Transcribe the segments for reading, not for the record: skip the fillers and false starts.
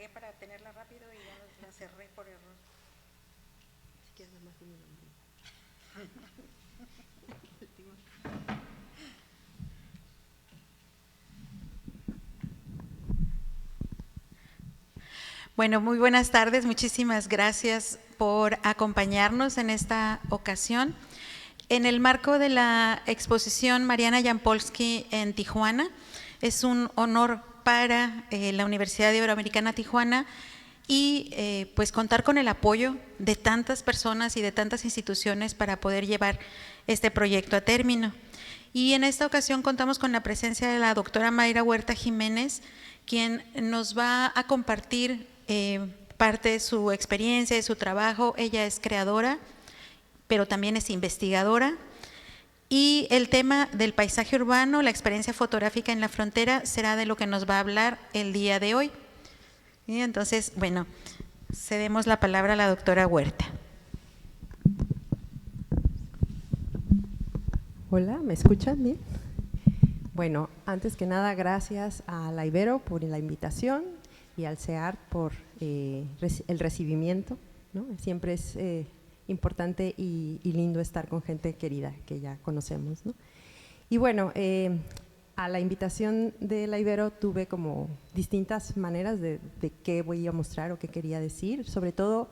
apagué para tenerla rápido y ya la cerré por error. Si quieres nada más dime el nombre. Bueno, muy buenas tardes, muchísimas gracias por acompañarnos en esta ocasión. En el marco de la exposición Mariana Jampolsky en Tijuana, es un honor para la Universidad Iberoamericana Tijuana y pues contar con el apoyo de tantas personas y de tantas instituciones para poder llevar este proyecto a término. Y en esta ocasión contamos con la presencia de la doctora Mayra Huerta Jiménez, quien nos va a compartir parte de su experiencia, de su trabajo. Ella es creadora, pero también es investigadora. Y el tema del paisaje urbano, la experiencia fotográfica en la frontera, será de lo que nos va a hablar el día de hoy. Y entonces, bueno, cedemos la palabra a la doctora Huerta. Hola, ¿me escuchan bien? Bueno, antes que nada, gracias a la Ibero por la invitación y al CEART por el recibimiento, ¿no? Siempre es importante y lindo estar con gente querida que ya conocemos, ¿no? Y bueno, a la invitación de la Ibero tuve como distintas maneras de qué voy a mostrar o qué quería decir, sobre todo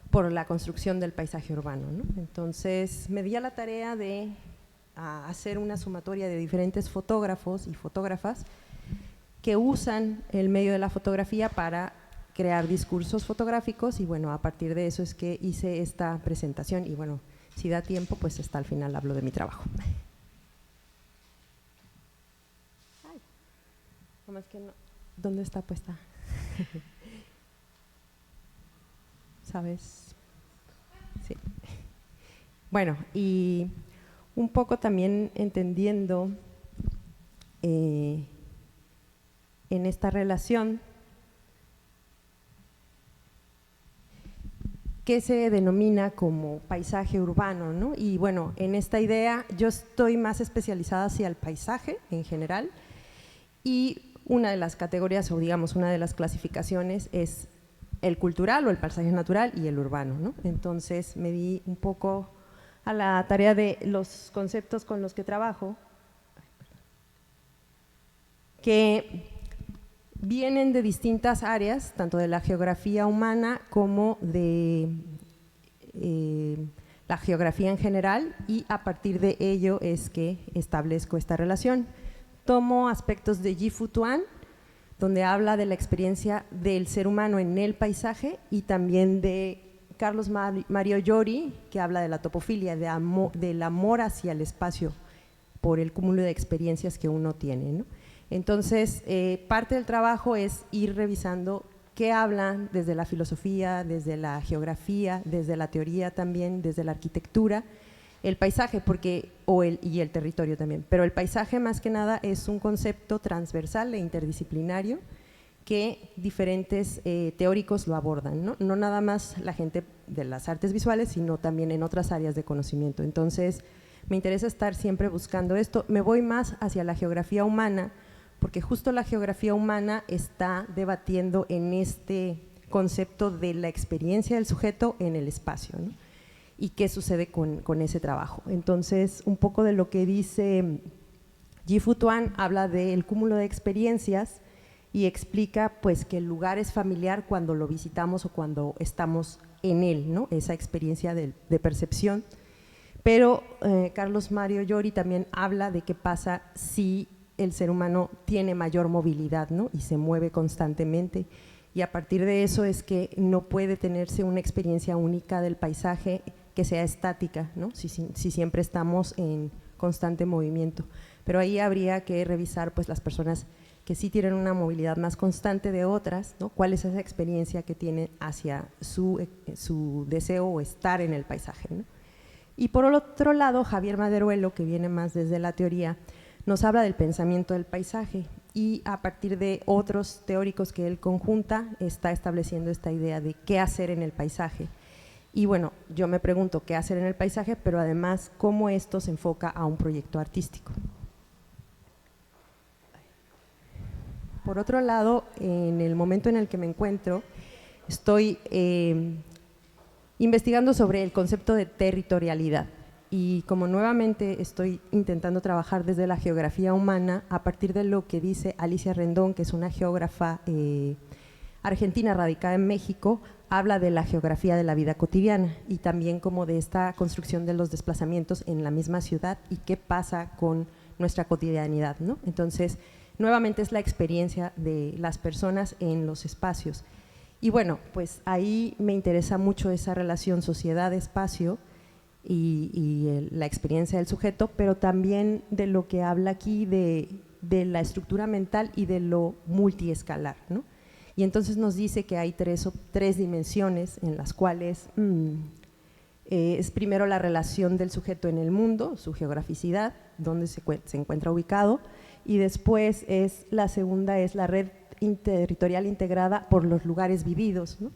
por la construcción del paisaje urbano, ¿no? Entonces me di a la tarea de hacer una sumatoria de diferentes fotógrafos y fotógrafas que usan el medio de la fotografía para crear discursos fotográficos y bueno, a partir de eso es que hice esta presentación y bueno, si da tiempo pues hasta el final hablo de mi trabajo. ¿Cómo es que no? ¿Dónde está puesta? ¿Sabes? Sí. Bueno, y un poco también entendiendo en esta relación que se denomina como paisaje urbano, ¿no? Y bueno, en esta idea yo estoy más especializada hacia el paisaje en general y una de las categorías o digamos una de las clasificaciones es el cultural o el paisaje natural y el urbano, ¿no? Entonces me di un poco a la tarea de los conceptos con los que trabajo, que vienen de distintas áreas, tanto de la geografía humana como de la geografía en general y a partir de ello es que establezco esta relación. Tomo aspectos de Ji-Fu Tuan, donde habla de la experiencia del ser humano en el paisaje y también de Carlos Mario Llori, que habla de la topofilia, del amor hacia el espacio por el cúmulo de experiencias que uno tiene, ¿no? Entonces, parte del trabajo es ir revisando qué hablan desde la filosofía, desde la geografía, desde la teoría también, desde la arquitectura, el paisaje y el territorio también, pero el paisaje más que nada es un concepto transversal e interdisciplinario que diferentes teóricos lo abordan, ¿no? No nada más la gente de las artes visuales, sino también en otras áreas de conocimiento. Entonces, me interesa estar siempre buscando esto. Me voy más hacia la geografía humana, porque justo la geografía humana está debatiendo en este concepto de la experiencia del sujeto en el espacio, ¿no? Y qué sucede con ese trabajo. Entonces, un poco de lo que dice Ji-Fu Tuan habla del cúmulo de experiencias y explica pues que el lugar es familiar cuando lo visitamos o cuando estamos en él, ¿no? Esa experiencia de percepción. Pero Carlos Mario Llori también habla de qué pasa si el ser humano tiene mayor movilidad, ¿no? Y se mueve constantemente y a partir de eso es que no puede tenerse una experiencia única del paisaje que sea estática, ¿no? Si siempre estamos en constante movimiento, pero ahí habría que revisar pues las personas que sí tienen una movilidad más constante de otras, ¿no? ¿Cuál es esa experiencia que tienen hacia su deseo o estar en el paisaje, ¿no? Y por otro lado, Javier Maderuelo, que viene más desde la teoría, nos habla del pensamiento del paisaje y a partir de otros teóricos que él conjunta está estableciendo esta idea de qué hacer en el paisaje. Y bueno, yo me pregunto qué hacer en el paisaje, pero además cómo esto se enfoca a un proyecto artístico. Por otro lado, en el momento en el que me encuentro, estoy investigando sobre el concepto de territorialidad. Y como nuevamente estoy intentando trabajar desde la geografía humana, a partir de lo que dice Alicia Rendón, que es una geógrafa argentina radicada en México, habla de la geografía de la vida cotidiana y también como de esta construcción de los desplazamientos en la misma ciudad y qué pasa con nuestra cotidianidad, ¿no? Entonces, nuevamente es la experiencia de las personas en los espacios. Y bueno, pues ahí me interesa mucho esa relación sociedad-espacio y la experiencia del sujeto, pero también de lo que habla aquí de la estructura mental y de lo multiescalar, ¿no? Y entonces nos dice que hay tres dimensiones en las cuales es primero la relación del sujeto en el mundo, su geograficidad, donde se encuentra ubicado, y después la segunda es la red territorial integrada por los lugares vividos, ¿no?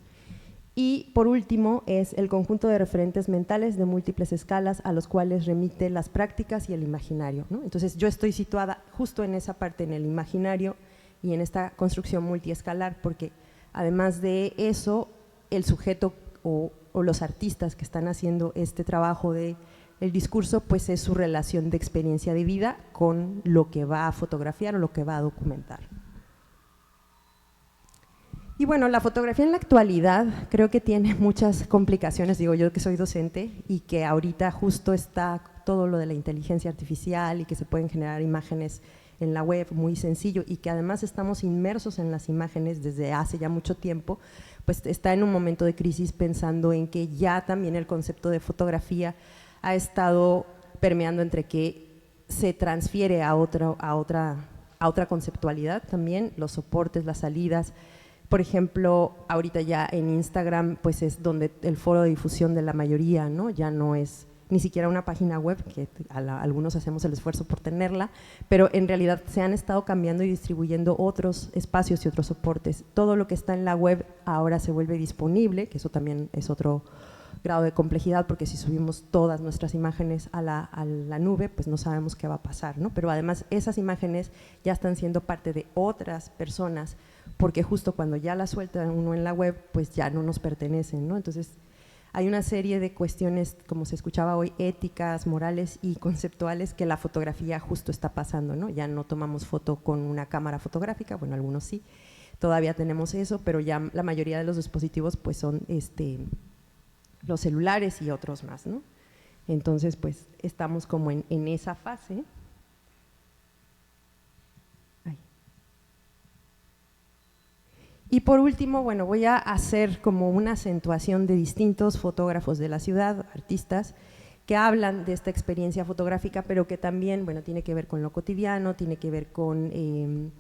Y por último es el conjunto de referentes mentales de múltiples escalas a los cuales remite las prácticas y el imaginario, ¿no? Entonces yo estoy situada justo en esa parte, en el imaginario y en esta construcción multiescalar, porque además de eso, el sujeto o los artistas que están haciendo este trabajo de el discurso, pues es su relación de experiencia de vida con lo que va a fotografiar o lo que va a documentar. Y bueno, la fotografía en la actualidad creo que tiene muchas complicaciones, digo yo que soy docente y que ahorita justo está todo lo de la inteligencia artificial y que se pueden generar imágenes en la web muy sencillo y que además estamos inmersos en las imágenes desde hace ya mucho tiempo, pues está en un momento de crisis pensando en que ya también el concepto de fotografía ha estado permeando entre que se transfiere a otra conceptualidad también, los soportes, las salidas. Por ejemplo, ahorita ya en Instagram pues es donde el foro de difusión de la mayoría, ¿no? Ya no es ni siquiera una página web, que algunos hacemos el esfuerzo por tenerla, pero en realidad se han estado cambiando y distribuyendo otros espacios y otros soportes. Todo lo que está en la web ahora se vuelve disponible, que eso también es otro grado de complejidad, porque si subimos todas nuestras imágenes a la nube, pues no sabemos qué va a pasar, ¿no? Pero además esas imágenes ya están siendo parte de otras personas, porque justo cuando ya las suelta uno en la web, pues ya no nos pertenecen, ¿no? Entonces hay una serie de cuestiones, como se escuchaba hoy, éticas, morales y conceptuales que la fotografía justo está pasando, ¿no? Ya no tomamos foto con una cámara fotográfica, bueno, algunos sí, todavía tenemos eso, pero ya la mayoría de los dispositivos pues son los celulares y otros más, ¿no? Entonces, pues estamos como en esa fase. Ay. Y por último, bueno, voy a hacer como una acentuación de distintos fotógrafos de la ciudad, artistas, que hablan de esta experiencia fotográfica, pero que también, bueno, tiene que ver con lo cotidiano, tiene que ver con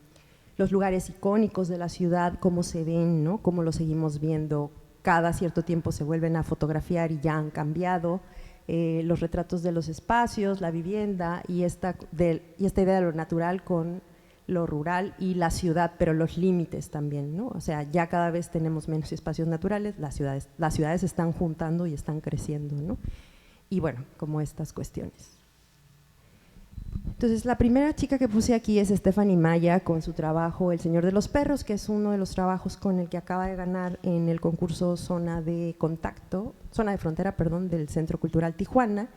los lugares icónicos de la ciudad, cómo se ven, ¿no? Cómo los seguimos viendo, cada cierto tiempo se vuelven a fotografiar y ya han cambiado, los retratos de los espacios, la vivienda y esta idea de lo natural con lo rural y la ciudad, pero los límites también, ¿no? O sea, ya cada vez tenemos menos espacios naturales, las ciudades se están juntando y están creciendo, ¿no? Y bueno, como estas cuestiones. Entonces, la primera chica que puse aquí es Stephanie Maya con su trabajo El Señor de los Perros, que es uno de los trabajos con el que acaba de ganar en el concurso Zona de Frontera, del Centro Cultural Tijuana,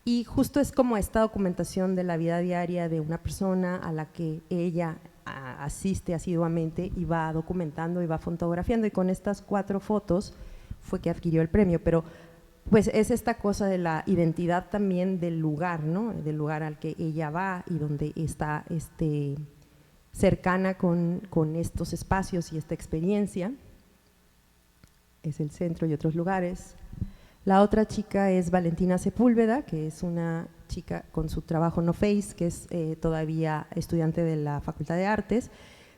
y justo es como esta documentación de la vida diaria de una persona a la que ella asiste asiduamente y va documentando y va fotografiando, y con estas 4 fotos fue que adquirió el premio, pero pues es esta cosa de la identidad también del lugar, ¿no? Del lugar al que ella va y donde está cercana con estos espacios y esta experiencia. Es el centro y otros lugares. La otra chica es Valentina Sepúlveda, que es una chica con su trabajo No Face, que es todavía estudiante de la Facultad de Artes,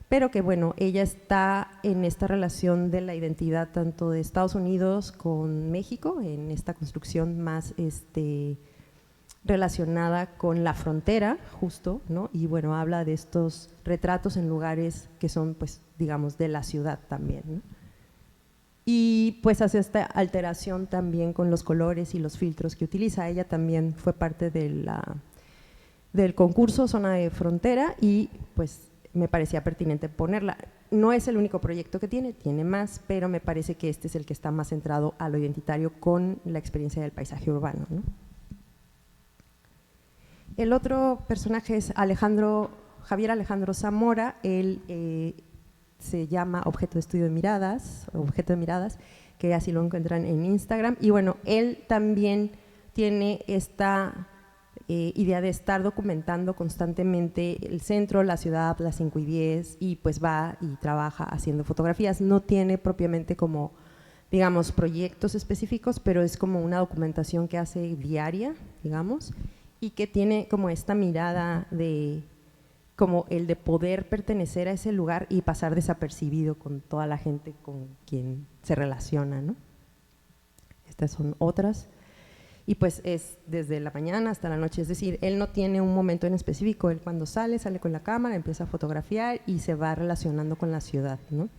pero que bueno, ella está en esta relación de la identidad tanto de Estados Unidos con México, en esta construcción más relacionada con la frontera, justo, ¿no? Y bueno, habla de estos retratos en lugares que son, pues, digamos, de la ciudad también, ¿no? Y pues hace esta alteración también con los colores y los filtros que utiliza. Ella también fue parte del concurso Zona de Frontera y pues me parecía pertinente ponerla. No es el único proyecto que tiene más, pero me parece que este es el que está más centrado a lo identitario con la experiencia del paisaje urbano, ¿no? El otro personaje es Javier Alejandro Zamora. Él se llama Objeto de Estudio de Miradas, Objeto de Miradas, que así lo encuentran en Instagram. Y bueno, él también tiene esta idea de estar documentando constantemente el centro, la ciudad, las 5 y 10, y pues va y trabaja haciendo fotografías. No tiene propiamente como, digamos, proyectos específicos, pero es como una documentación que hace diaria, digamos, y que tiene como esta mirada de como el de poder pertenecer a ese lugar y pasar desapercibido con toda la gente con quien se relaciona, ¿no? Estas son otras. Y pues es desde la mañana hasta la noche, es decir, él no tiene un momento en específico, él cuando sale con la cámara, empieza a fotografiar y se va relacionando con la ciudad, ¿no?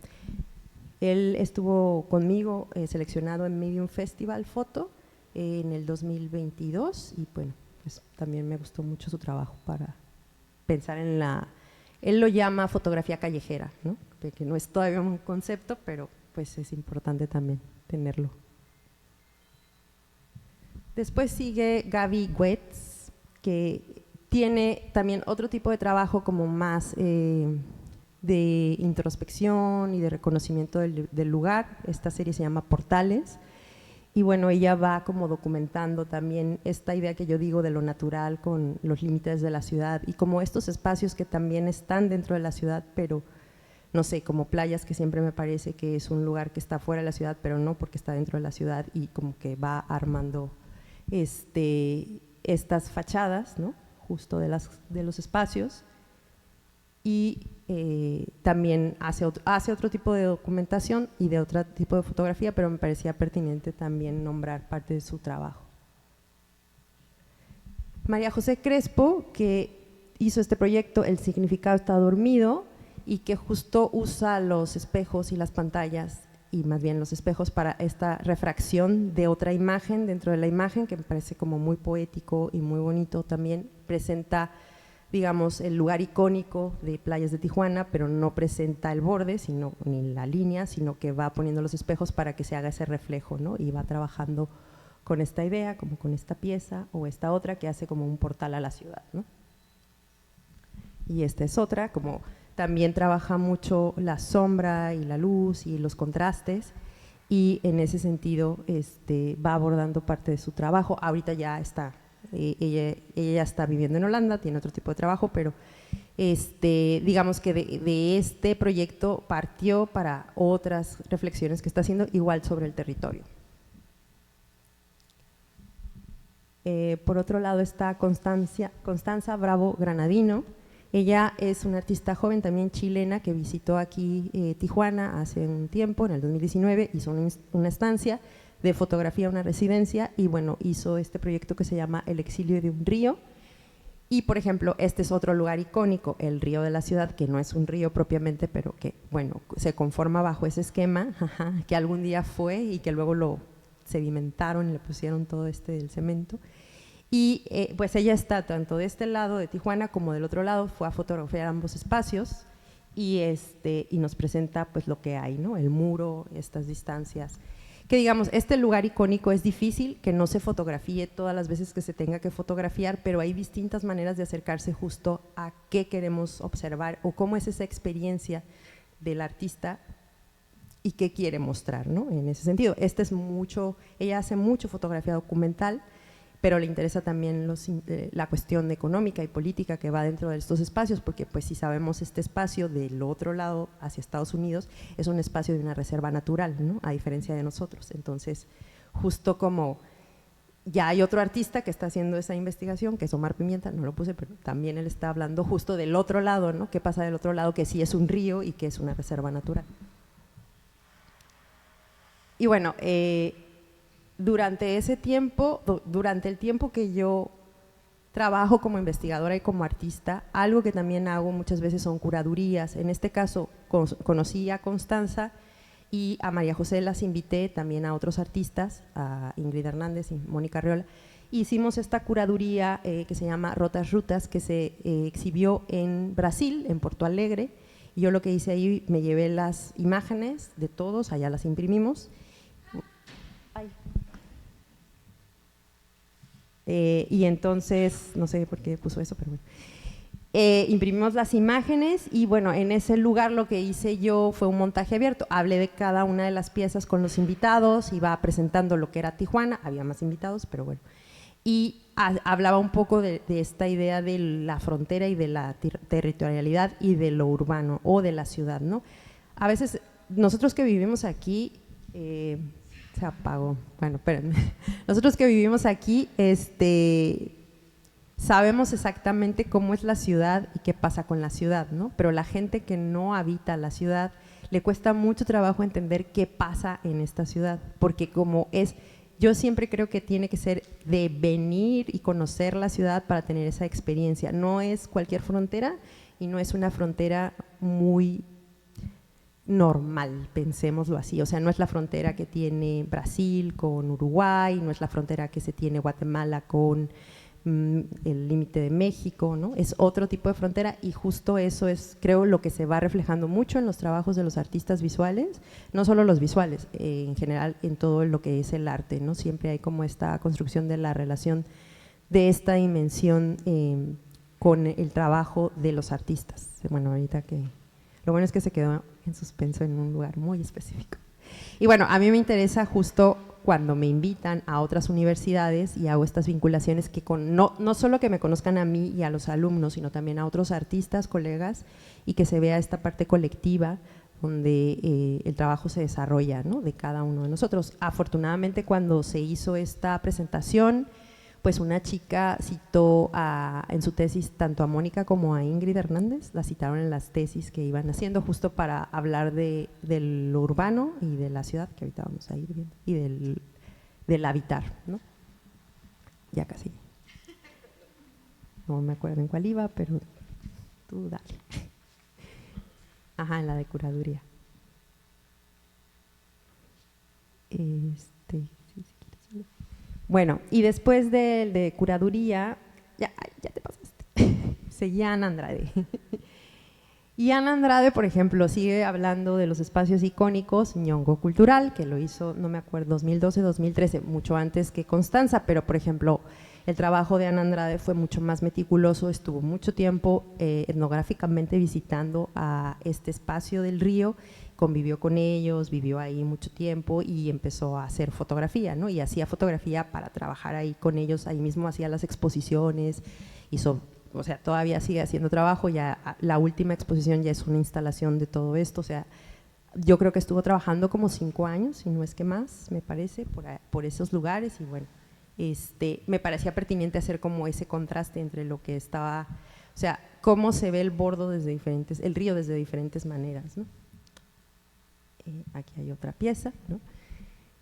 Él estuvo conmigo seleccionado en Medium Festival Foto en el 2022 y bueno, pues también me gustó mucho su trabajo para pensar en él lo llama fotografía callejera, ¿no? Que no es todavía un concepto, pero pues es importante también tenerlo. Después sigue Gaby Goetz, que tiene también otro tipo de trabajo como más de introspección y de reconocimiento del lugar. Esta serie se llama Portales. Y bueno, ella va como documentando también esta idea que yo digo de lo natural con los límites de la ciudad y como estos espacios que también están dentro de la ciudad, pero no sé, como playas, que siempre me parece que es un lugar que está fuera de la ciudad, pero no porque está dentro de la ciudad, y como que va armando estas fachadas, ¿no? Justo de los espacios. Y también hace otro tipo de documentación y de otro tipo de fotografía, pero me parecía pertinente también nombrar parte de su trabajo. María José Crespo, que hizo este proyecto El significado está dormido, y que justo usa los espejos y las pantallas, y más bien los espejos, para esta refracción de otra imagen dentro de la imagen, que me parece como muy poético y muy bonito. También presenta, digamos, el lugar icónico de Playas de Tijuana, pero no presenta el borde, ni la línea, sino que va poniendo los espejos para que se haga ese reflejo, ¿no? Y va trabajando con esta idea, como con esta pieza o esta otra que hace como un portal a la ciudad, ¿no? Y esta es otra, como también trabaja mucho la sombra y la luz y los contrastes, y en ese sentido va abordando parte de su trabajo. Ahorita ya está, ella ya está viviendo en Holanda, tiene otro tipo de trabajo, pero digamos que de este proyecto partió para otras reflexiones que está haciendo igual sobre el territorio. Por otro lado está Constanza Bravo Granadino. Ella es una artista joven también chilena que visitó aquí Tijuana hace un tiempo, en el 2019, hizo una estancia de fotografía, una residencia, y bueno, hizo este proyecto que se llama El exilio de un río. Y por ejemplo, este es otro lugar icónico, el río de la ciudad, que no es un río propiamente, pero que bueno, se conforma bajo ese esquema, que algún día fue y que luego lo sedimentaron y le pusieron todo del cemento. Y pues ella está tanto de este lado de Tijuana como del otro lado, fue a fotografiar ambos espacios y nos presenta pues lo que hay, ¿no? El muro, estas distancias. Que digamos, este lugar icónico es difícil que no se fotografíe todas las veces que se tenga que fotografiar, pero hay distintas maneras de acercarse justo a qué queremos observar o cómo es esa experiencia del artista y qué quiere mostrar, ¿no? En ese sentido, ella hace mucho fotografía documental, pero le interesa también la cuestión económica y política que va dentro de estos espacios, porque pues si sabemos, este espacio del otro lado, hacia Estados Unidos, es un espacio de una reserva natural, ¿no? A diferencia de nosotros. Entonces, justo como ya hay otro artista que está haciendo esa investigación, que es Omar Pimienta, no lo puse, pero también él está hablando justo del otro lado, ¿no? ¿Qué pasa del otro lado? Que sí es un río y que es una reserva natural. Y bueno, durante ese tiempo, durante el tiempo que yo trabajo como investigadora y como artista, algo que también hago muchas veces son curadurías. En este caso conocí a Constanza y a María José, las invité también a otros artistas, a Ingrid Hernández y Mónica Arreola, hicimos esta curaduría que se llama Rotas Rutas, que se exhibió en Brasil, en Porto Alegre. Y yo lo que hice ahí, me llevé las imágenes de todos, allá las imprimimos. Y entonces, no sé por qué puso eso, pero bueno. Imprimimos las imágenes y bueno, en ese lugar lo que hice yo fue un montaje abierto. Hablé de cada una de las piezas con los invitados, iba presentando lo que era Tijuana, había más invitados, pero bueno. Y hablaba un poco de esta idea de la frontera y de la territorialidad y de lo urbano o de la ciudad, ¿no? A veces nosotros que vivimos aquí, se apagó, bueno, espérenme. Nosotros que vivimos aquí, sabemos exactamente cómo es la ciudad y qué pasa con la ciudad, ¿no? Pero la gente que no habita la ciudad le cuesta mucho trabajo entender qué pasa en esta ciudad, porque como es, yo siempre creo que tiene que ser de venir y conocer la ciudad para tener esa experiencia. No es cualquier frontera y no es una frontera muy normal, pensémoslo así, o sea, no es la frontera que tiene Brasil con Uruguay, no es la frontera que se tiene Guatemala con el límite de México, ¿no? Es otro tipo de frontera y justo eso es, creo, lo que se va reflejando mucho en los trabajos de los artistas visuales, no solo los visuales, en general en todo lo que es el arte, ¿no? Siempre hay como esta construcción de la relación de esta dimensión con el trabajo de los artistas. Bueno, ahorita que… Lo bueno es que se quedó en suspenso en un lugar muy específico. Y bueno, a mí me interesa justo cuando me invitan a otras universidades y hago estas vinculaciones que no solo que me conozcan a mí y a los alumnos, sino también a otros artistas, colegas, y que se vea esta parte colectiva donde el trabajo se desarrolla, ¿no? De cada uno de nosotros. Afortunadamente, cuando se hizo esta presentación, pues una chica citó en su tesis tanto a Mónica como a Ingrid Hernández, la citaron en las tesis que iban haciendo justo para hablar de lo urbano y de la ciudad, que ahorita vamos a ir viendo, y del habitar, ¿no? Ya casi. No me acuerdo en cuál iba, pero tú dale. Ajá, en la de curaduría. Bueno, y después de curaduría, ya te pasaste, seguía Ana Andrade. Y Ana Andrade, por ejemplo, sigue hablando de los espacios icónicos, Ñongo Cultural, que lo hizo, no me acuerdo, 2012, 2013, mucho antes que Constanza, pero por ejemplo, el trabajo de Ana Andrade fue mucho más meticuloso, estuvo mucho tiempo etnográficamente visitando a este espacio del río, convivió con ellos, vivió ahí mucho tiempo y empezó a hacer fotografía, ¿no? Y hacía fotografía para trabajar ahí con ellos, ahí mismo hacía las exposiciones, o sea, todavía sigue haciendo trabajo, ya la última exposición ya es una instalación de todo esto, o sea, yo creo que estuvo trabajando como 5 años, si no es que más, me parece, por esos lugares y bueno, me parecía pertinente hacer como ese contraste entre lo que estaba, o sea, cómo se ve el el río desde diferentes maneras, ¿no? Aquí hay otra pieza, ¿no?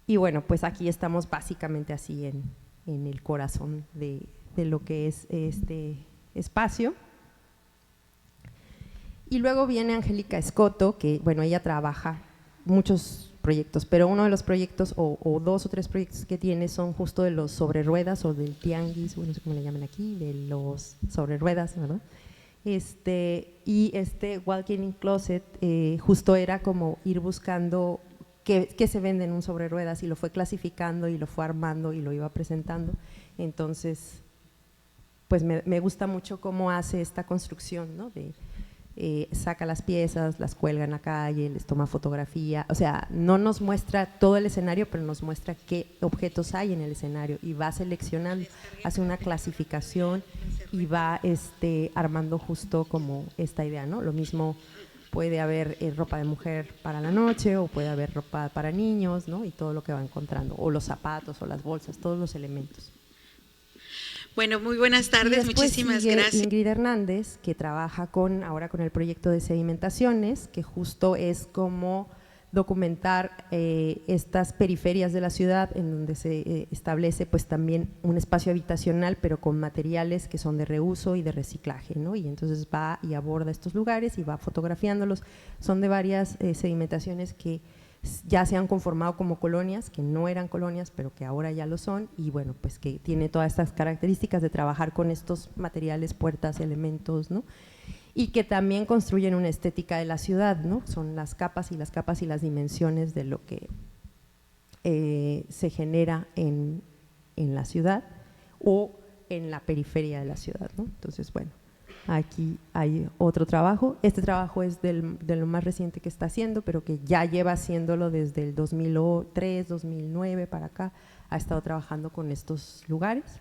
Y bueno, pues aquí estamos básicamente así en el corazón de lo que es este espacio. Y luego viene Angélica Escoto, que bueno, ella trabaja muchos proyectos, pero uno de los proyectos o 2 o 3 proyectos que tiene son justo de los sobre ruedas o del tianguis, no sé cómo le llaman aquí, de los sobre ruedas, ¿verdad? Y Walking in Closet justo era como ir buscando qué se vende en un sobre ruedas y lo fue clasificando y lo fue armando y lo iba presentando. Entonces, pues me gusta mucho cómo hace esta construcción, ¿no? Saca las piezas, las cuelga en la calle, les toma fotografía, o sea, no nos muestra todo el escenario, pero nos muestra qué objetos hay en el escenario y va seleccionando, hace una clasificación y va armando justo como esta idea, ¿no? Lo mismo puede haber ropa de mujer para la noche o puede haber ropa para niños, ¿no? Y todo lo que va encontrando, o los zapatos o las bolsas, todos los elementos. Bueno, muy buenas tardes, muchísimas gracias. Ingrid Hernández, que trabaja ahora con el proyecto de sedimentaciones, que justo es como documentar estas periferias de la ciudad en donde se establece pues también un espacio habitacional, pero con materiales que son de reuso y de reciclaje, ¿no? Y entonces va y aborda estos lugares y va fotografiándolos. Son de varias sedimentaciones que ya se han conformado como colonias, que no eran colonias, pero que ahora ya lo son, y bueno, pues que tiene todas estas características de trabajar con estos materiales, puertas, elementos, ¿no? Y que también construyen una estética de la ciudad, ¿no? Son las capas y las dimensiones de lo que se genera en la ciudad o en la periferia de la ciudad, ¿no? Entonces, bueno, aquí hay otro trabajo. Este trabajo es de lo más reciente que está haciendo, pero que ya lleva haciéndolo desde el 2003, 2009 para acá. Ha estado trabajando con estos lugares.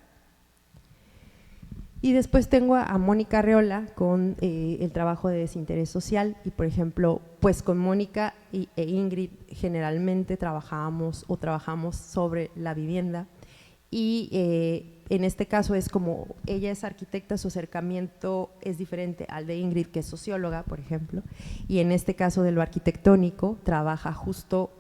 Y después tengo a Mónica Arreola con el trabajo de desinterés social y, por ejemplo, pues con Mónica e Ingrid generalmente trabajamos sobre la vivienda y en este caso es como ella es arquitecta, su acercamiento es diferente al de Ingrid, que es socióloga, por ejemplo, y en este caso de lo arquitectónico trabaja justo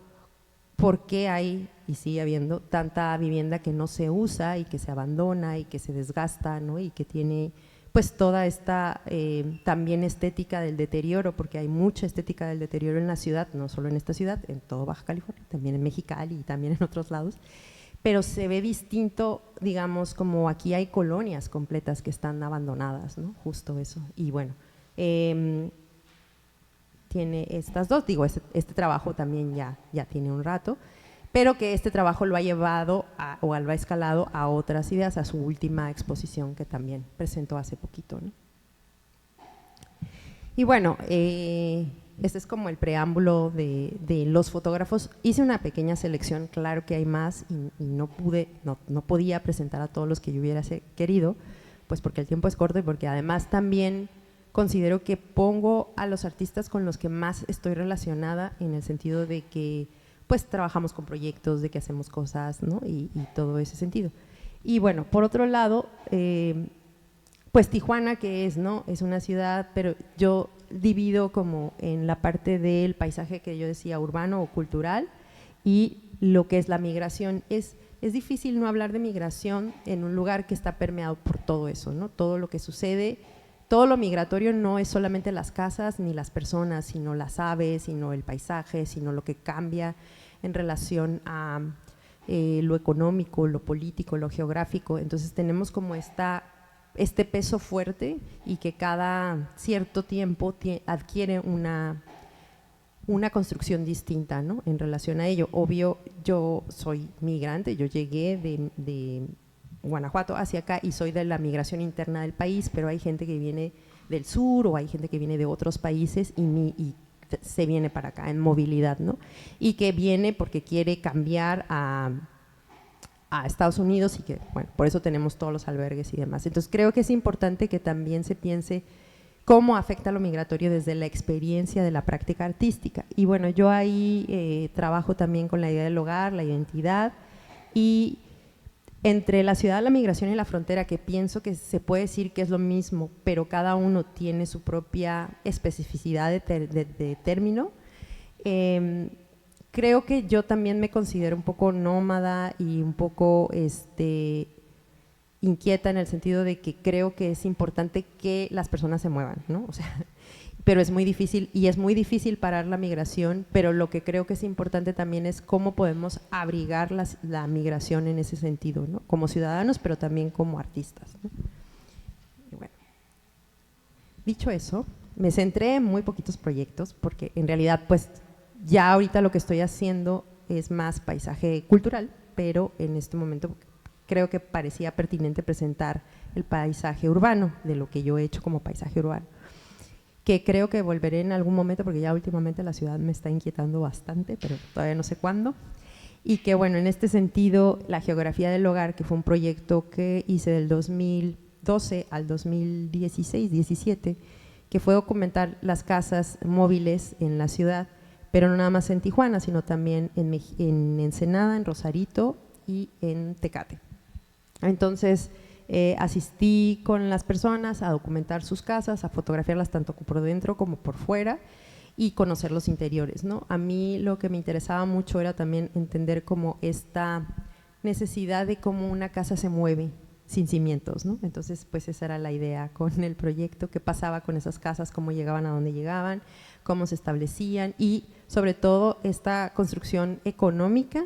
porque hay y sigue habiendo tanta vivienda que no se usa y que se abandona y que se desgasta, ¿no? Y que tiene pues toda esta también estética del deterioro, porque hay mucha estética del deterioro en la ciudad, no solo en esta ciudad, en todo Baja California, también en Mexicali y también en otros lados, pero se ve distinto, digamos, como aquí hay colonias completas que están abandonadas, ¿no? Justo eso, y bueno, tiene estas dos, digo, este trabajo también ya tiene un rato, pero que este trabajo lo ha llevado o lo ha escalado a otras ideas, a su última exposición que también presentó hace poquito, ¿no? Y bueno, este es como el preámbulo de los fotógrafos. Hice una pequeña selección, claro que hay más y no podía presentar a todos los que yo hubiera querido, pues porque el tiempo es corto y porque además también considero que pongo a los artistas con los que más estoy relacionada en el sentido de que pues trabajamos con proyectos, de que hacemos cosas, ¿no? Y todo ese sentido. Y bueno, por otro lado, pues Tijuana, que es, ¿no? Es una ciudad, pero yo divido como en la parte del paisaje que yo decía urbano o cultural y lo que es la migración. Es difícil no hablar de migración en un lugar que está permeado por todo eso, ¿no? Todo lo que sucede. Todo lo migratorio no es solamente las casas ni las personas, sino las aves, sino el paisaje, sino lo que cambia en relación a lo económico, lo político, lo geográfico. Entonces tenemos como este peso fuerte y que cada cierto tiempo adquiere una construcción distinta, ¿no? En relación a ello. Obvio, yo soy migrante, yo llegué de Guanajuato hacia acá y soy de la migración interna del país, pero hay gente que viene del sur o hay gente que viene de otros países y se viene para acá en movilidad, ¿no? Y que viene porque quiere cambiar a Estados Unidos y que, bueno, por eso tenemos todos los albergues y demás. Entonces creo que es importante que también se piense cómo afecta lo migratorio desde la experiencia de la práctica artística. Y bueno, yo ahí trabajo también con la idea del hogar, la identidad y entre la ciudad, la migración y la frontera, que pienso que se puede decir que es lo mismo, pero cada uno tiene su propia especificidad de término. Creo que yo también me considero un poco nómada y un poco inquieta en el sentido de que creo que es importante que las personas se muevan, ¿no? O sea, pero es muy difícil y es muy difícil parar la migración, pero lo que creo que es importante también es cómo podemos abrigar la migración en ese sentido, ¿no? Como ciudadanos, pero también como artistas, ¿no? Y bueno, dicho eso, me centré en muy poquitos proyectos porque en realidad pues ya ahorita lo que estoy haciendo es más paisaje cultural, pero en este momento creo que parecía pertinente presentar el paisaje urbano, de lo que yo he hecho como paisaje urbano, que creo que volveré en algún momento porque ya últimamente la ciudad me está inquietando bastante, pero todavía no sé cuándo. Y que bueno, en este sentido, la geografía del hogar, que fue un proyecto que hice del 2012 al 2016-17, que fue documentar las casas móviles en la ciudad, pero no nada más en Tijuana, sino también en Ensenada, en Rosarito y en Tecate. Entonces, asistí con las personas a documentar sus casas, a fotografiarlas tanto por dentro como por fuera y conocer los interiores, ¿no? A mí lo que me interesaba mucho era también entender como esta necesidad de cómo una casa se mueve sin cimientos, ¿no? Entonces, pues esa era la idea con el proyecto, qué pasaba con esas casas, cómo llegaban a dónde llegaban, cómo se establecían y sobre todo esta construcción económica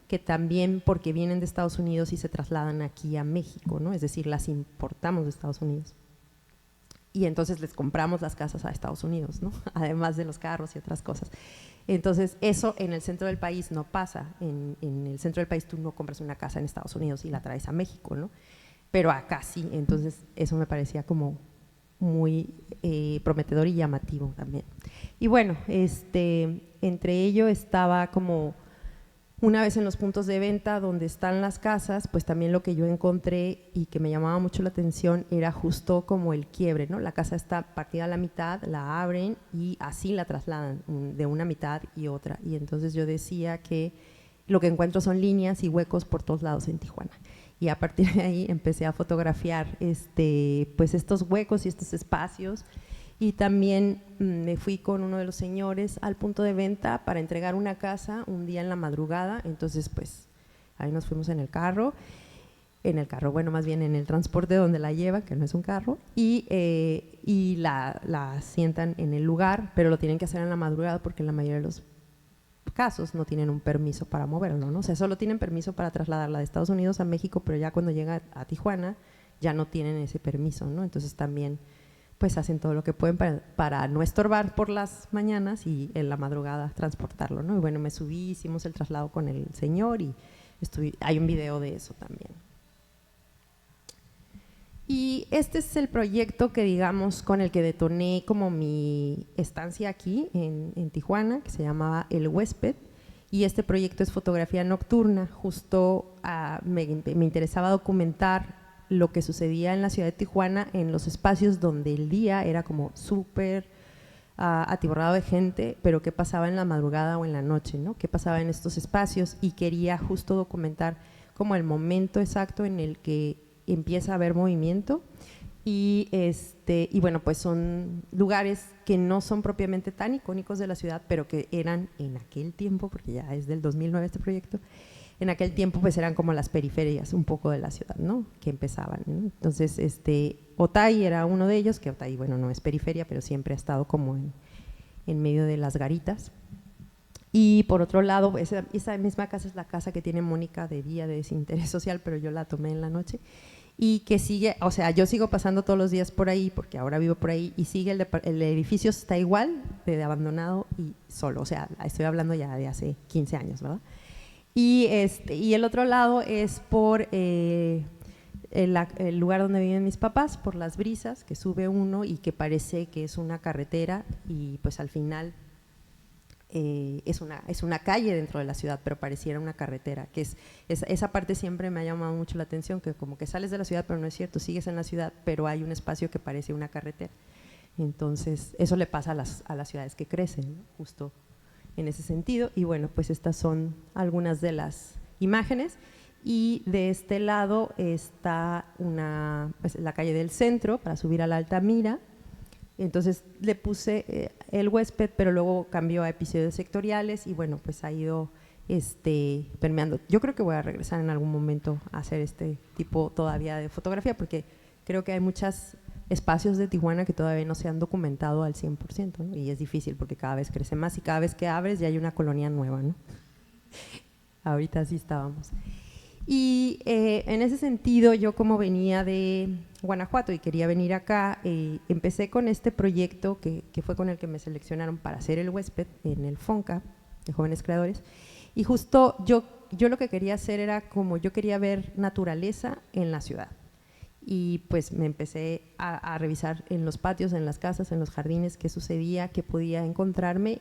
que también porque vienen de Estados Unidos y se trasladan aquí a México, ¿no? Es decir, las importamos de Estados Unidos. Y entonces les compramos las casas a Estados Unidos, ¿no? Además de los carros y otras cosas. Entonces, eso en el centro del país no pasa. En el centro del país tú no compras una casa en Estados Unidos y la traes a México, ¿no? Pero acá sí. Entonces, eso me parecía como muy prometedor y llamativo también. Y bueno, entre ello estaba como una vez en los puntos de venta donde están las casas, pues también lo que yo encontré y que me llamaba mucho la atención era justo como el quiebre, ¿no? La casa está partida a la mitad, la abren y así la trasladan de una mitad y otra. Y entonces yo decía que lo que encuentro son líneas y huecos por todos lados en Tijuana. Y a partir de ahí empecé a fotografiar pues estos huecos y estos espacios. Y también me fui con uno de los señores al punto de venta para entregar una casa un día en la madrugada. Entonces, pues ahí nos fuimos en el carro, bueno, más bien en el transporte donde la lleva, que no es un carro, y la sientan en el lugar, pero lo tienen que hacer en la madrugada porque en la mayoría de los casos no tienen un permiso para moverlo, ¿no? O sea, solo tienen permiso para trasladarla de Estados Unidos a México, pero ya cuando llega a Tijuana ya no tienen ese permiso, ¿no? Entonces también pues hacen todo lo que pueden para no estorbar por las mañanas y en la madrugada transportarlo, ¿no? Y bueno, me subí, hicimos el traslado con el señor y hay un video de eso también. Y este es el proyecto que digamos con el que detoné como mi estancia aquí en Tijuana, que se llamaba El Huésped, y este proyecto es fotografía nocturna. Justo me interesaba documentar lo que sucedía en la ciudad de Tijuana en los espacios donde el día era como súper atiborrado de gente, pero qué pasaba en la madrugada o en la noche, ¿no? Qué pasaba en estos espacios, y quería justo documentar como el momento exacto en el que empieza a haber movimiento y bueno, pues son lugares que no son propiamente tan icónicos de la ciudad, pero que eran en aquel tiempo, porque ya es del 2009 este proyecto, en aquel tiempo pues eran como las periferias un poco de la ciudad, ¿no? Que empezaban, ¿no? Entonces, Otay era uno de ellos, que Otay, bueno, no es periferia, pero siempre ha estado como en medio de las garitas. Y por otro lado, esa misma casa es la casa que tiene Mónica de día de desinterés social, pero yo la tomé en la noche, y que sigue, o sea, yo sigo pasando todos los días por ahí, porque ahora vivo por ahí, y sigue el edificio está igual de abandonado y solo, o sea, estoy hablando ya de hace 15 años, ¿verdad? Y el otro lado es por el lugar donde viven mis papás, por Las Brisas, que sube uno y que parece que es una carretera, y pues al final es una calle dentro de la ciudad, pero pareciera una carretera, que esa parte siempre me ha llamado mucho la atención, que como que sales de la ciudad, pero no es cierto, sigues en la ciudad, pero hay un espacio que parece una carretera. Entonces, eso le pasa a las ciudades que crecen, ¿no? Justo en ese sentido. Y bueno, pues estas son algunas de las imágenes, y de este lado está pues, la calle del centro para subir a la Altamira. Entonces le puse El Huésped, pero luego cambió a episodios sectoriales y bueno, pues ha ido permeando. Yo creo que voy a regresar en algún momento a hacer este tipo todavía de fotografía, porque creo que hay muchos espacios de Tijuana que todavía no se han documentado al 100%, ¿no? Y es difícil porque cada vez crece más y cada vez que abres ya hay una colonia nueva, ¿no? Ahorita sí estábamos. Y en ese sentido, yo como venía de Guanajuato y quería venir acá, empecé con este proyecto que fue con el que me seleccionaron para hacer El Huésped en el FONCA, de Jóvenes Creadores, y justo yo lo que quería hacer era como yo quería ver naturaleza en la ciudad. Y pues me empecé a revisar en los patios, en las casas, en los jardines, qué sucedía, qué podía encontrarme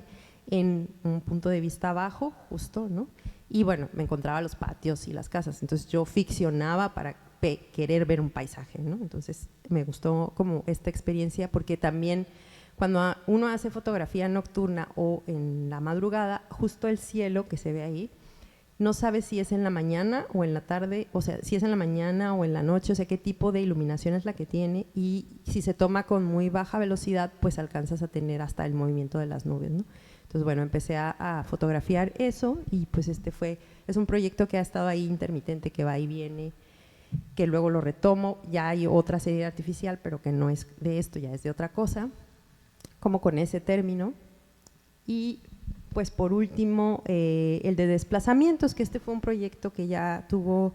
en un punto de vista bajo, justo, ¿no? Y bueno, me encontraba los patios y las casas, entonces yo ficcionaba para querer ver un paisaje, ¿no? Entonces me gustó como esta experiencia, porque también cuando uno hace fotografía nocturna o en la madrugada, justo el cielo que se ve ahí, no sabes si es en la mañana o en la tarde, o sea, si es en la mañana o en la noche, o sea, qué tipo de iluminación es la que tiene, y si se toma con muy baja velocidad, pues alcanzas a tener hasta el movimiento de las nubes, ¿no? Entonces, bueno, empecé a fotografiar eso, y pues es un proyecto que ha estado ahí intermitente, que va y viene, que luego lo retomo, ya hay otra serie artificial, pero que no es de esto, ya es de otra cosa, como con ese término. Y pues por último, el de desplazamientos, que este fue un proyecto que ya tuvo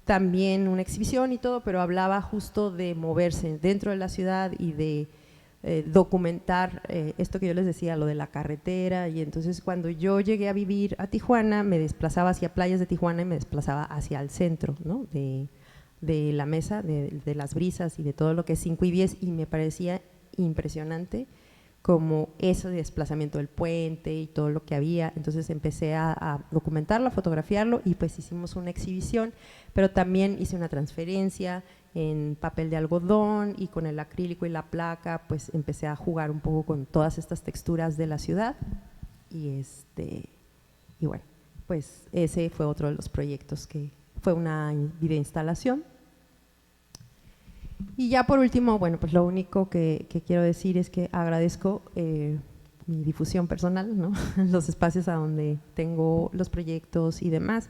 también una exhibición y todo, pero hablaba justo de moverse dentro de la ciudad y de documentar esto que yo les decía, lo de la carretera. Y entonces cuando yo llegué a vivir a Tijuana, me desplazaba hacia playas de Tijuana y me desplazaba hacia el centro, ¿no?, de la mesa, de las brisas y de todo lo que es 5 y 10, y me parecía impresionante como eso de desplazamiento del puente y todo lo que había. Entonces empecé a documentarlo, a fotografiarlo, y pues hicimos una exhibición, pero también hice una transferencia en papel de algodón, y con el acrílico y la placa pues empecé a jugar un poco con todas estas texturas de la ciudad. Y bueno, pues ese fue otro de los proyectos que fue una videoinstalación. Y ya por último, bueno, pues lo único que quiero decir es que agradezco mi difusión personal, ¿no?, los espacios a donde tengo los proyectos y demás.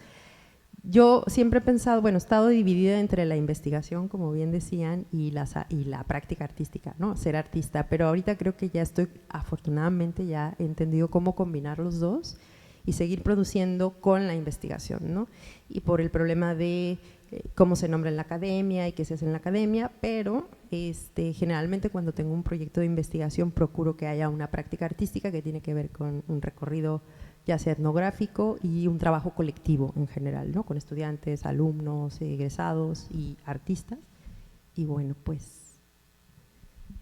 Yo siempre he pensado, bueno, he estado dividida entre la investigación, como bien decían, y la práctica artística, ¿no?, ser artista, pero ahorita creo que ya estoy, afortunadamente ya he entendido cómo combinar los dos y seguir produciendo con la investigación, ¿no? Y por el problema de cómo se nombra en la academia y qué se hace en la academia, pero generalmente cuando tengo un proyecto de investigación procuro que haya una práctica artística que tiene que ver con un recorrido ya sea etnográfico y un trabajo colectivo en general, ¿no?, con estudiantes, alumnos, egresados y artistas. Y bueno, pues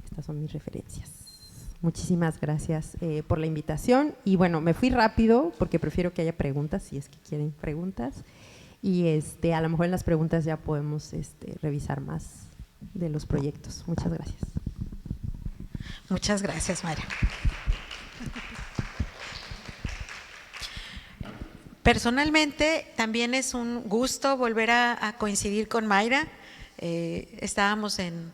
estas son mis referencias. Muchísimas gracias por la invitación, y bueno, me fui rápido porque prefiero que haya preguntas, si es que quieren preguntas. Y a lo mejor en las preguntas ya podemos revisar más de los proyectos. Muchas gracias. Muchas gracias, Mayra. Personalmente también es un gusto volver a coincidir con Mayra. Estábamos en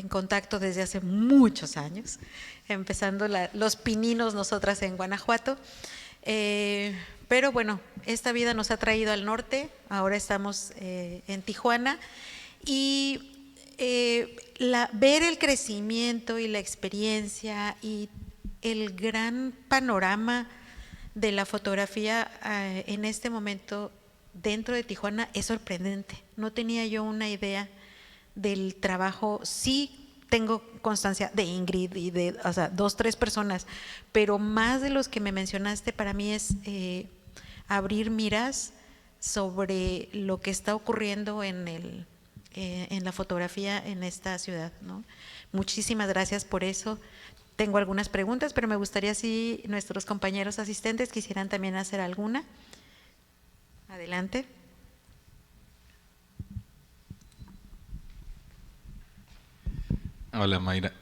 contacto desde hace muchos años, empezando los pininos nosotras en Guanajuato. Pero bueno, esta vida nos ha traído al norte, ahora estamos en Tijuana, y ver el crecimiento y la experiencia y el gran panorama de la fotografía en este momento dentro de Tijuana es sorprendente. No tenía yo una idea del trabajo. Sí tengo constancia de Ingrid y de 2, 3 personas, pero más de los que me mencionaste para mí es abrir miras sobre lo que está ocurriendo en la fotografía en esta ciudad, ¿no? Muchísimas gracias por eso. Tengo algunas preguntas, pero me gustaría si nuestros compañeros asistentes quisieran también hacer alguna. Adelante. Hola, Mayra.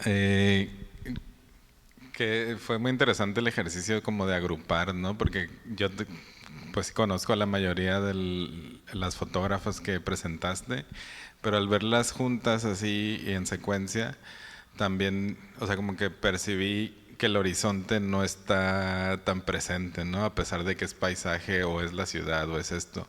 Que fue muy interesante el ejercicio como de agrupar, ¿no? Porque yo pues conozco a la mayoría de las fotógrafas que presentaste, pero al verlas juntas así y en secuencia, también, o sea, como que percibí que el horizonte no está tan presente, ¿no? A pesar de que es paisaje o es la ciudad o es esto.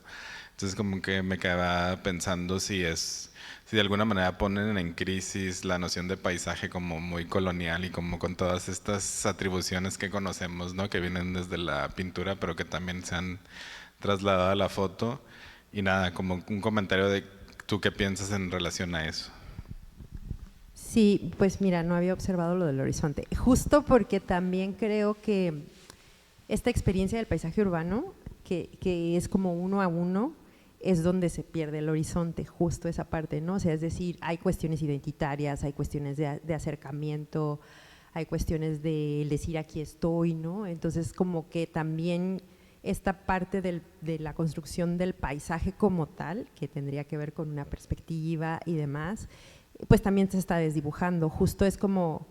Entonces como que me quedaba pensando si de alguna manera ponen en crisis la noción de paisaje como muy colonial y como con todas estas atribuciones que conocemos, ¿no?, que vienen desde la pintura, pero que también se han trasladado a la foto. Y nada, como un comentario de tú qué piensas en relación a eso. Sí, pues mira, no había observado lo del horizonte, justo porque también creo que esta experiencia del paisaje urbano, que es como uno a uno, es donde se pierde el horizonte, justo esa parte, ¿no? O sea, es decir, hay cuestiones identitarias, hay cuestiones de acercamiento, hay cuestiones de decir aquí estoy, ¿no? Entonces como que también esta parte de la construcción del paisaje como tal, que tendría que ver con una perspectiva y demás, pues también se está desdibujando. Justo es como,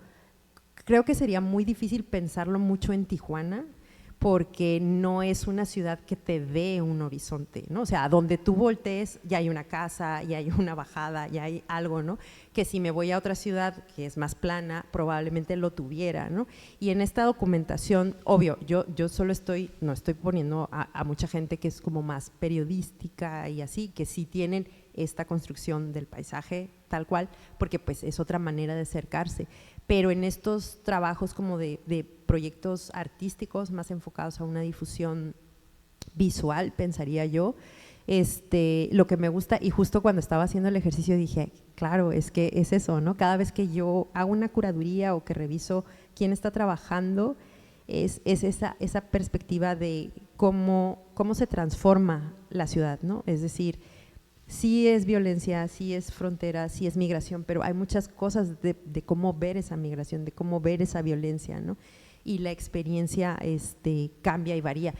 creo que sería muy difícil pensarlo mucho en Tijuana, porque no es una ciudad que te dé un horizonte, ¿no? O sea, donde tú voltees ya hay una casa, ya hay una bajada, ya hay algo, ¿no? Que si me voy a otra ciudad que es más plana, probablemente lo tuviera, ¿no? Y en esta documentación, obvio, yo solo no estoy poniendo a mucha gente que es como más periodística y así, que sí tienen esta construcción del paisaje tal cual, porque pues es otra manera de acercarse. Pero en estos trabajos como de proyectos artísticos más enfocados a una difusión visual, pensaría yo, lo que me gusta, y justo cuando estaba haciendo el ejercicio dije, claro, es que es eso, ¿no? Cada vez que yo hago una curaduría o que reviso quién está trabajando, es esa perspectiva de cómo se transforma la ciudad, ¿no? Es decir, sí es violencia, sí es frontera, sí es migración, pero hay muchas cosas de cómo ver esa migración, de cómo ver esa violencia, ¿no? Y la experiencia cambia y varía.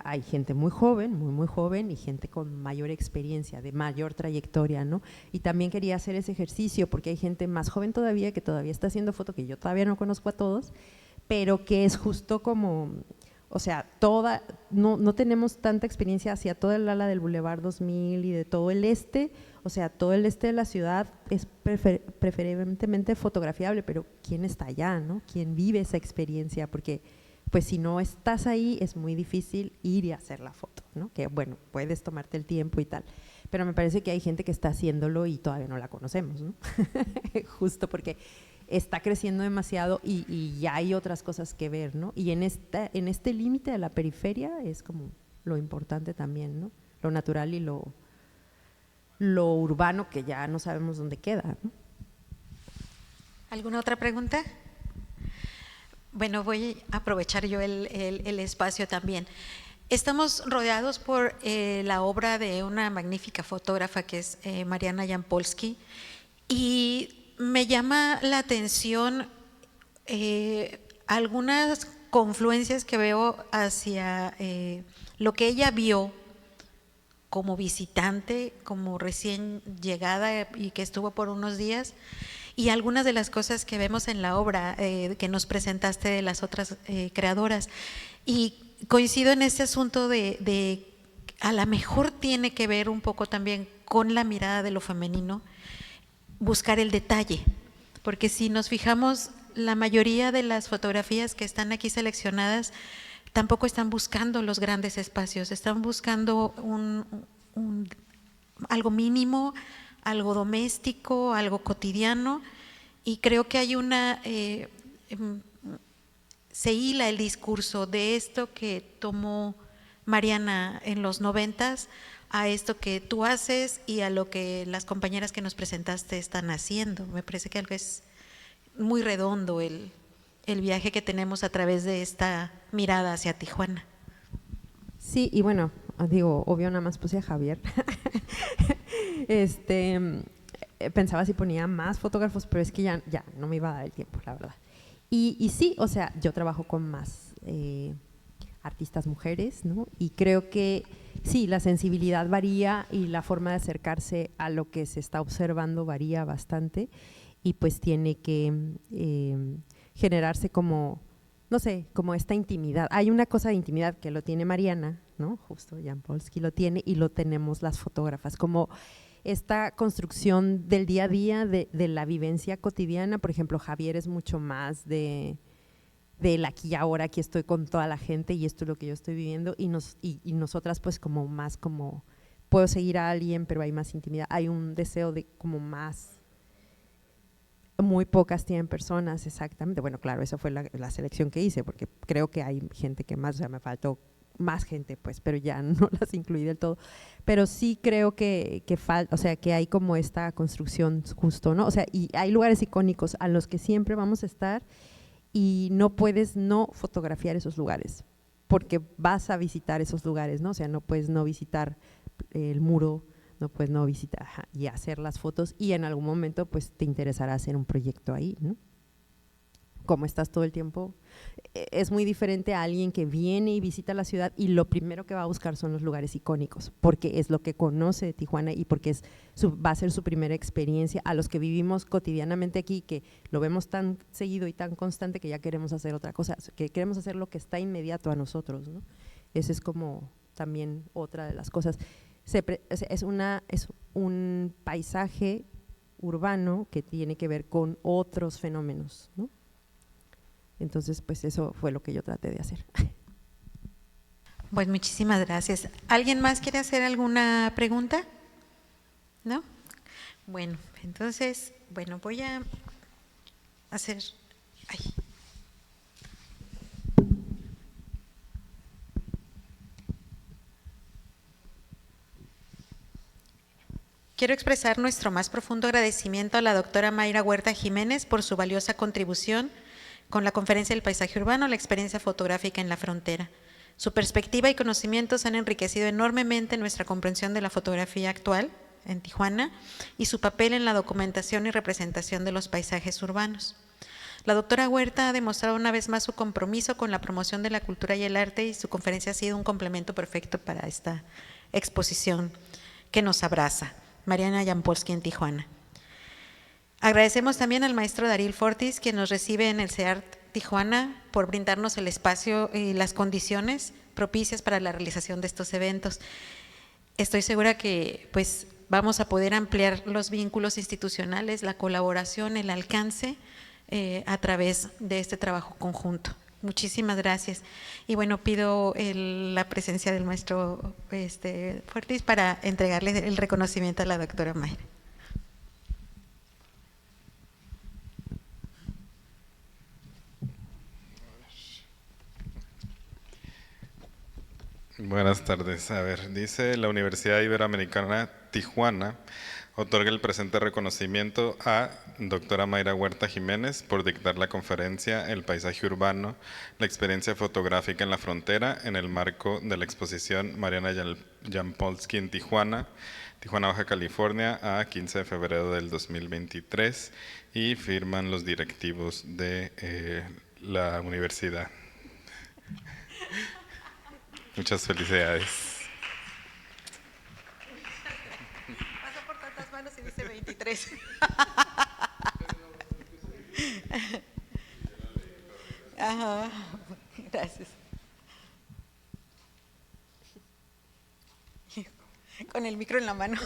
Hay gente muy joven, muy joven, y gente con mayor experiencia, de mayor trayectoria, ¿no? Y también quería hacer ese ejercicio porque hay gente más joven todavía que todavía está haciendo foto, que yo todavía no conozco a todos, pero que es justo como, o sea, no tenemos tanta experiencia hacia toda el ala del Boulevard 2000 y de todo el o sea, todo el de la ciudad es preferentemente fotografiable, pero ¿quién está allá, no? ¿Quién vive esa experiencia? Porque pues si no estás ahí es muy difícil ir y hacer la foto, ¿no? Que bueno, puedes tomarte el tiempo y tal, pero me parece que hay gente que está haciéndolo y todavía no la conocemos, ¿no? Justo porque está creciendo demasiado y ya hay otras cosas que ver, ¿no? Y en este límite de la periferia es como lo importante también, ¿no? Lo natural y lo urbano, que ya no sabemos dónde queda, ¿no? ¿Alguna otra pregunta? Bueno, voy a aprovechar yo el espacio también. Estamos rodeados por la obra de una magnífica fotógrafa que es Mariana Jampolsky, y me llama la atención algunas confluencias que veo hacia lo que ella vio como visitante, como recién llegada y que estuvo por unos días, y algunas de las cosas que vemos en la obra que nos presentaste de las otras creadoras. Y coincido en este asunto de a lo mejor tiene que ver un poco también con la mirada de lo femenino, buscar el detalle, porque si nos fijamos, la mayoría de las fotografías que están aquí seleccionadas tampoco están buscando los grandes espacios, están buscando algo mínimo, algo doméstico, algo cotidiano, y creo que hay se hila el discurso de esto que tomó Mariana en los 90s a esto que tú haces y a lo que las compañeras que nos presentaste están haciendo. Me parece que algo es muy redondo el viaje que tenemos a través de esta mirada hacia Tijuana. Sí, y bueno, digo, obvio nada más puse a Javier. Pensaba si ponía más fotógrafos, pero es que ya no me iba a dar el tiempo, la verdad. Y sí, o sea, yo trabajo con más artistas mujeres, ¿no? Y creo que sí, la sensibilidad varía y la forma de acercarse a lo que se está observando varía bastante, y pues tiene que generarse como, no sé, como esta intimidad. Hay una cosa de intimidad que lo tiene Mariana, ¿no? Justo Jampolsky lo tiene, y lo tenemos las fotógrafas, como esta construcción del día a día, de la vivencia cotidiana. Por ejemplo, Javier es mucho más del aquí y ahora, aquí estoy con toda la gente y esto es lo que yo estoy viviendo, y nosotras pues como más como puedo seguir a alguien, pero hay más intimidad, hay un deseo de como más, muy pocas tienen personas, exactamente. Bueno, claro, esa fue la selección que hice, porque creo que hay gente que más, o sea, me faltó más gente, pues, pero ya no las incluí del todo. Pero sí creo que falta, o sea, que hay como esta construcción justo, ¿no? O sea, y hay lugares icónicos a los que siempre vamos a estar y no puedes no fotografiar esos lugares, porque vas a visitar esos lugares, ¿no? O sea, no puedes no visitar el muro, no puedes no visitar y hacer las fotos, y en algún momento pues te interesará hacer un proyecto ahí, ¿no? Como estás todo el tiempo, es muy diferente a alguien que viene y visita la ciudad y lo primero que va a buscar son los lugares icónicos, porque es lo que conoce de Tijuana y porque va a ser su primera experiencia. A los que vivimos cotidianamente aquí, que lo vemos tan seguido y tan constante, que ya queremos hacer otra cosa, que queremos hacer lo que está inmediato a nosotros, ¿no? Esa es como también otra de las cosas. Es un paisaje urbano que tiene que ver con otros fenómenos, ¿no? Entonces, pues eso fue lo que yo traté de hacer. Pues muchísimas gracias. ¿Alguien más quiere hacer alguna pregunta? ¿No? Bueno, entonces, bueno, voy a hacer… Ay. Quiero expresar nuestro más profundo agradecimiento a la doctora Mayra Huerta Jiménez por su valiosa contribución con la Conferencia del Paisaje Urbano, la experiencia fotográfica en la frontera. Su perspectiva y conocimientos han enriquecido enormemente nuestra comprensión de la fotografía actual en Tijuana y su papel en la documentación y representación de los paisajes urbanos. La doctora Huerta ha demostrado una vez más su compromiso con la promoción de la cultura y el arte, y su conferencia ha sido un complemento perfecto para esta exposición que nos abraza. Mariana Jampolsky en Tijuana. Agradecemos también al maestro Daryl Fortis, quien nos recibe en el CEART Tijuana, por brindarnos el espacio y las condiciones propicias para la realización de estos eventos. Estoy segura que pues vamos a poder ampliar los vínculos institucionales, la colaboración, el alcance a través de este trabajo conjunto. Muchísimas gracias. Y bueno, pido la presencia del maestro Fortis para entregarle el reconocimiento a la doctora Mayra. Buenas tardes. A ver, dice la Universidad Iberoamericana Tijuana otorga el presente reconocimiento a doctora Mayra Huerta Jiménez por dictar la conferencia El paisaje urbano, la experiencia fotográfica en la frontera, en el marco de la exposición Mariana Jampolsky en Tijuana, Baja California, a 15 de febrero del 2023, y firman los directivos de la universidad. Muchas felicidades. Pasó por tantas manos y dice 23. Ajá, gracias. Con el micro en la mano.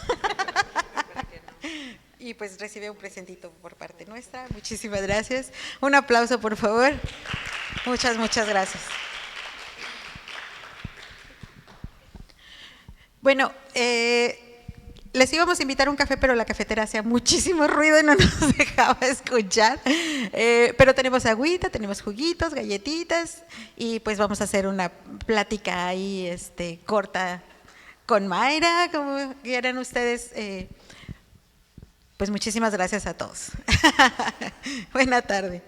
Y pues recibe un presentito por parte nuestra. Muchísimas gracias. Un aplauso, por favor. Muchas gracias. Bueno, les íbamos a invitar a un café, pero la cafetera hacía muchísimo ruido y no nos dejaba escuchar. Pero tenemos agüita, tenemos juguitos, galletitas, y pues vamos a hacer una plática ahí corta con Mayra, como quieran ustedes. Pues muchísimas gracias a todos. Buena tarde.